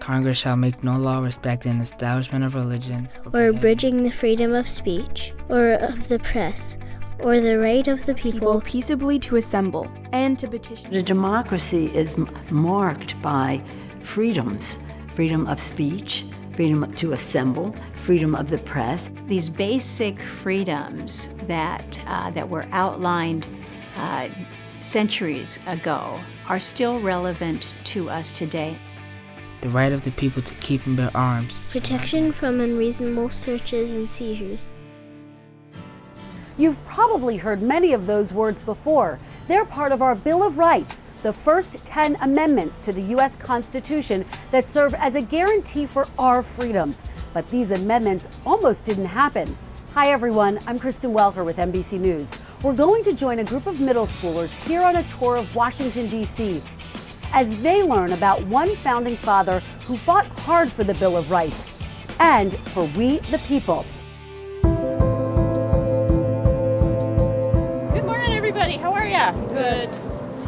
Congress shall make no law respecting the establishment of religion, or abridging the freedom of speech, or of the press, or the right of the people peaceably to assemble and to petition. A democracy is marked by freedoms, freedom of speech, freedom to assemble, freedom of the press. These basic freedoms that were outlined centuries ago are still relevant to us today. the right of the people to keep and bear arms, protection from unreasonable searches and seizures. You've probably heard many of those words before. They're part of our Bill of Rights, the first 10 amendments to the U.S. Constitution that serve as a guarantee for our freedoms. But these amendments almost didn't happen. Hi everyone, I'm Kristen Welker with NBC News. We're going to join a group of middle schoolers here on a tour of Washington, D.C. as they learn about one founding father who fought hard for the Bill of Rights and for we the people. Good morning, everybody. How are ya? Good.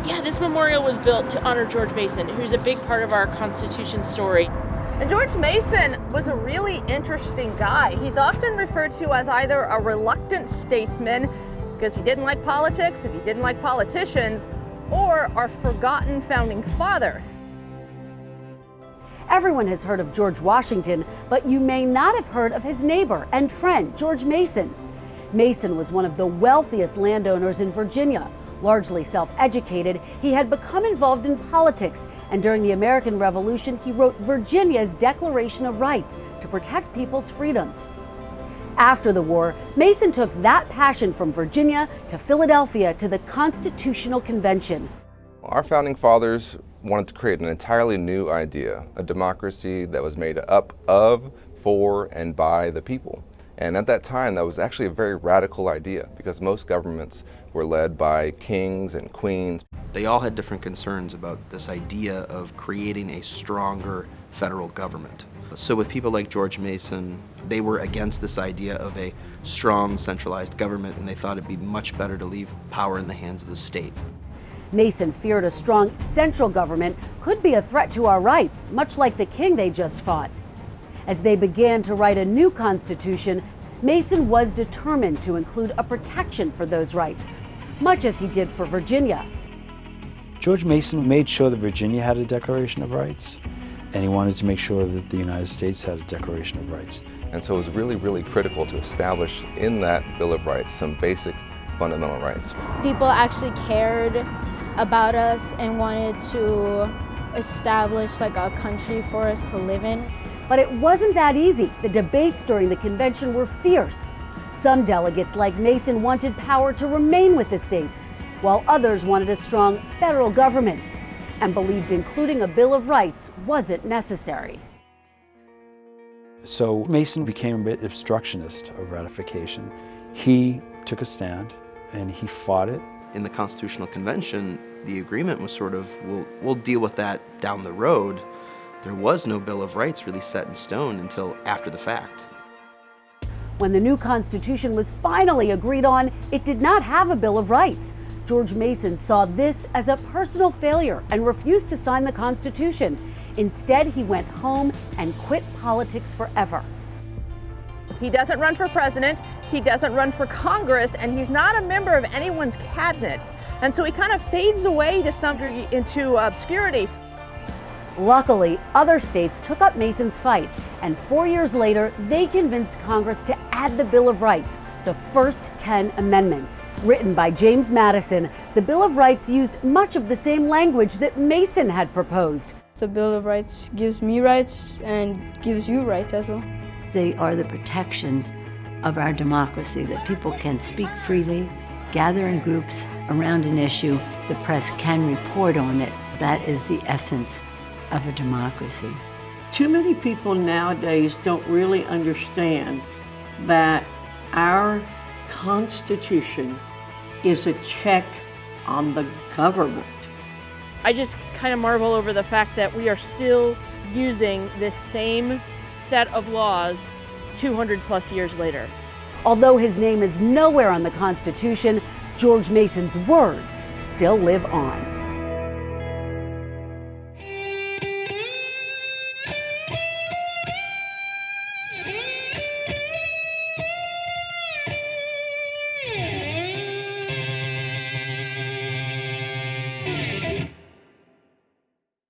Yeah, this memorial was built to honor George Mason, who's a big part of our Constitution story. And George Mason was a really interesting guy. He's often referred to as either a reluctant statesman, because he didn't like politics and he didn't like politicians, or our forgotten founding father. Everyone has heard of George Washington, but you may not have heard of his neighbor and friend, George Mason. Mason was one of the wealthiest landowners in Virginia. Largely self-educated, he had become involved in politics, and during the American Revolution, he wrote Virginia's Declaration of Rights to protect people's freedoms. After the war, Mason took that passion from Virginia to Philadelphia to the Constitutional Convention. Our founding fathers wanted to create an entirely new idea, a democracy that was made up of, for, and by the people. And at that time, that was actually a very radical idea because most governments were led by kings and queens. They all had different concerns about this idea of creating a stronger federal government. So with people like George Mason, they were against this idea of a strong centralized government, and they thought it'd be much better to leave power in the hands of the state. Mason feared a strong central government could be a threat to our rights, much like the king they just fought. As they began to write a new constitution, Mason was determined to include a protection for those rights, much as he did for Virginia. George Mason made sure that Virginia had a Declaration of Rights, and he wanted to make sure that the United States had a Declaration of Rights. And so it was really, really critical to establish in that Bill of Rights some basic fundamental rights. People actually cared about us and wanted to establish like a country for us to live in. But it wasn't that easy. The debates during the convention were fierce. Some delegates, like Mason, wanted power to remain with the states, while others wanted a strong federal government and believed including a Bill of Rights wasn't necessary. So Mason became a bit obstructionist of ratification. He took a stand and he fought it. In the Constitutional Convention, the agreement was sort of, we'll deal with that down the road. There was no Bill of Rights really set in stone until after the fact. When the new Constitution was finally agreed on, it did not have a Bill of Rights. George Mason saw this as a personal failure and refused to sign the Constitution. Instead, he went home and quit politics forever. He doesn't run for president, he doesn't run for Congress, and he's not a member of anyone's cabinets. And so he kind of fades away to some degree into obscurity. Luckily, other states took up Mason's fight, and 4 years later, they convinced Congress to add the Bill of Rights, the first 10 amendments. Written by James Madison, the Bill of Rights used much of the same language that Mason had proposed. The Bill of Rights gives me rights and gives you rights as well. They are the protections of our democracy, that people can speak freely, gather in groups around an issue, the press can report on it. That is the essence of a democracy. Too many people nowadays don't really understand that our Constitution is a check on the government. I just kind of marvel over the fact that we are still using this same set of laws 200 plus years later. Although his name is nowhere on the Constitution, George Mason's words still live on.